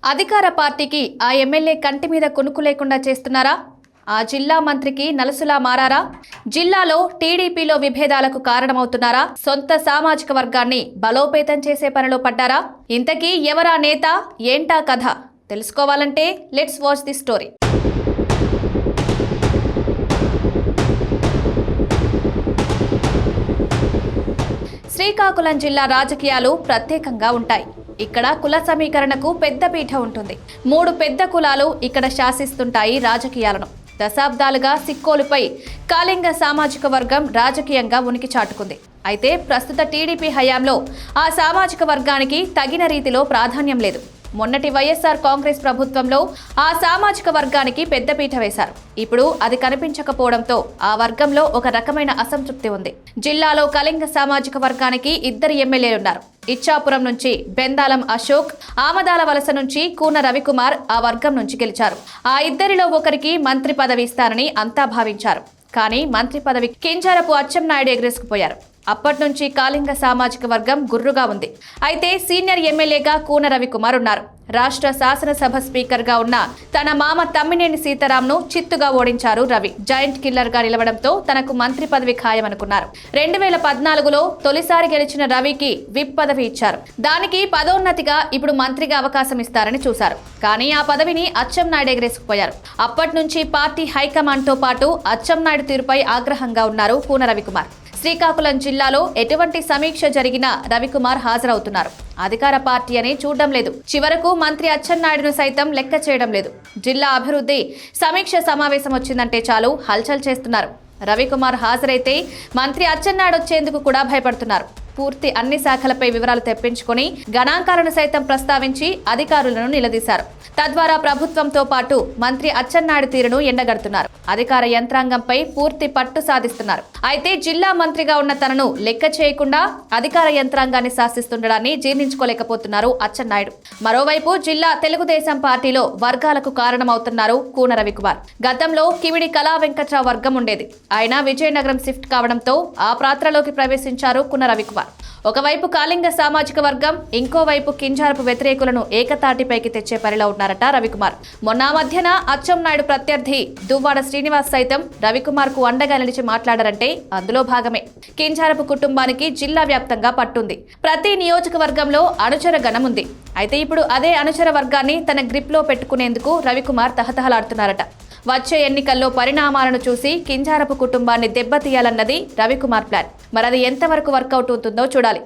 అధికార పార్టీకి ఆ ఎమ్మెల్యే కంటి మీద కొనుక్కు లేకుండా చేస్తున్నారా? ఆ జిల్లా మంత్రికి నలుసులా మారారా? జిల్లాలో టీడీపీలో విభేదాలకు కారణమవుతున్నారా? సొంత సామాజిక వర్గాన్ని బలోపేతం చేసే పనిలో పడ్డారా? ఇంతకీ ఎవరా నేత, ఏంటా కథ? తెలుసుకోవాలంటే let's watch the story. Srikakulam జిల్లా రాజకీయాలు ప్రత్యేకంగా ఉంటాయి. ఇక్కడ కుల సమీకరణకు పెద్ద పీఠ ఉంటుంది. 3 పెద్ద కులాలు ఇక్కడ శాసిస్తుంటాయి రాజకీయాలను. దశాబ్దాలుగా సిక్కోలుపై కాళింగ సామాజిక వర్గం రాజకీయంగా ఉనికి చాటుకుంది. అయితే ప్రస్తుత టీడీపీ హయాంలో ఆ సామాజిక వర్గానికి తగిన రీతిలో ప్రాధాన్యం లేదు. మొన్నటి వైఎస్ఆర్ కాంగ్రెస్ ప్రభుత్వంలో ఆ సామాజిక వర్గానికి పెద్దపీట వేశారు. ఇప్పుడు అది కనిపించకపోవడంతో ఆ వర్గంలో ఒక రకమైన అసంతృప్తి ఉంది. జిల్లాలో కళింగ సామాజిక వర్గానికి 2 ఎమ్మెల్యేలున్నారు. ఇచ్చాపురం నుంచి బెందాలం అశోక్, ఆమదాల వలస నుంచి కూన రవికుమార్ ఆ వర్గం నుంచి గెలిచారు. ఆ ఇద్దరిలో ఒకరికి మంత్రి పదవి ఇస్తారని అంతా భావించారు. కానీ మంత్రి పదవి కింజారపు అచ్చెన్నాయుడు ఎగరేసుకుపోయారు. అప్పటి నుంచి కాళింగ సామాజిక వర్గం గుర్రుగా ఉంది. అయితే సీనియర్ ఎమ్మెల్యేగా కూన రవికుమార్ ఉన్నారు. రాష్ట్ర శాసనసభ స్పీకర్ గా ఉన్న తన మామ తమ్మినేని సీతారాంను చిత్తుగా ఓడించారు రవి. జాయింట్ కిల్లర్ గా నిలవడంతో తనకు మంత్రి పదవి ఖాయమనుకున్నారు. 2014లో తొలిసారి గెలిచిన రవికి విప్ పదవి ఇచ్చారు. దానికి పదోన్నతిగా ఇప్పుడు మంత్రిగా అవకాశం ఇస్తారని చూశారు. కానీ ఆ పదవిని అచ్చెన్నాయుడు ఎగరేసుకుపోయారు. అప్పటి నుంచి పార్టీ హైకమాండ్ తో పాటు అచ్చెన్నాయుడు తీరుపై ఆగ్రహంగా ఉన్నారు కూన రవికుమార్. శ్రీకాకుళం జిల్లాలో ఎటువంటి సమీక్ష జరిగినా రవికుమార్ హాజరవుతున్నారు. అధికార పార్టీ అని చూడడం లేదు. చివరకు మంత్రి అచ్చెన్నాయుడును సైతం లెక్క చేయడం లేదు. జిల్లా అభివృద్ధి సమీక్ష సమావేశం వచ్చిందంటే చాలు హల్చల్ చేస్తున్నారు. రవికుమార్ హాజరైతే మంత్రి అచ్చెన్నాయుడు వచ్చేందుకు కూడా భయపడుతున్నారు. పూర్తి అన్ని శాఖలపై వివరాలు తెప్పించుకొని గణాంకాలను సైతం ప్రస్తావించి అధికారులను నిలదీశారు. తద్వారా ప్రభుత్వంతో పాటు మంత్రి అచ్చెన్నాయుడు తీరును ఎండగడుతున్నారు. అధికార యంత్రాంగంపై పూర్తి పట్టు సాధిస్తున్నారు. అయితే జిల్లా మంత్రిగా ఉన్న తనను లెక్క చేయకుండా అధికార యంత్రాంగాన్ని శాసిస్తుండడాన్ని జీర్ణించుకోలేకపోతున్నారు అచ్చెన్నాయుడు. మరోవైపు జిల్లా తెలుగుదేశం పార్టీలో వర్గాలకు కారణమవుతున్నారు కూన రవికుమార్. గతంలో కివిడి కళా వెంకట్రావు వర్గం ఉండేది. ఆయన విజయనగరం షిఫ్ట్ కావడంతో ఆ పాత్రలోకి ప్రవేశించారు కూన రవికుమార్. ఒకవైపు కాళింగ సామాజిక వర్గం, ఇంకోవైపు కింజారపు వ్యతిరేకులను ఏకతాటిపైకి తెచ్చే పనిలో ఉన్నారట రవికుమార్. మొన్న మధ్యన అచ్చెన్నాయుడు ప్రత్యర్థి దువ్వాడ శ్రీనివాస్ సైతం రవికుమార్ కు అండగా నిలిచి మాట్లాడారంటే అందులో భాగమే. కింజారపు కుటుంబానికి జిల్లా వ్యాప్తంగా పట్టుంది. ప్రతి నియోజకవర్గంలో అనుచర గణం ఉంది. అయితే ఇప్పుడు అదే అనుచర వర్గాన్ని తన గ్రిప్ లో పెట్టుకునేందుకు రవికుమార్ తహతహలాడుతున్నారట. వచ్చే ఎన్నికల్లో పరిణామాలను చూసి కింజారపు కుటుంబాన్ని దెబ్బతీయాలన్నది రవికుమార్ ప్లాన్. మరి అది ఎంతవరకు వర్కౌట్ అవుతుందో చూడాలి.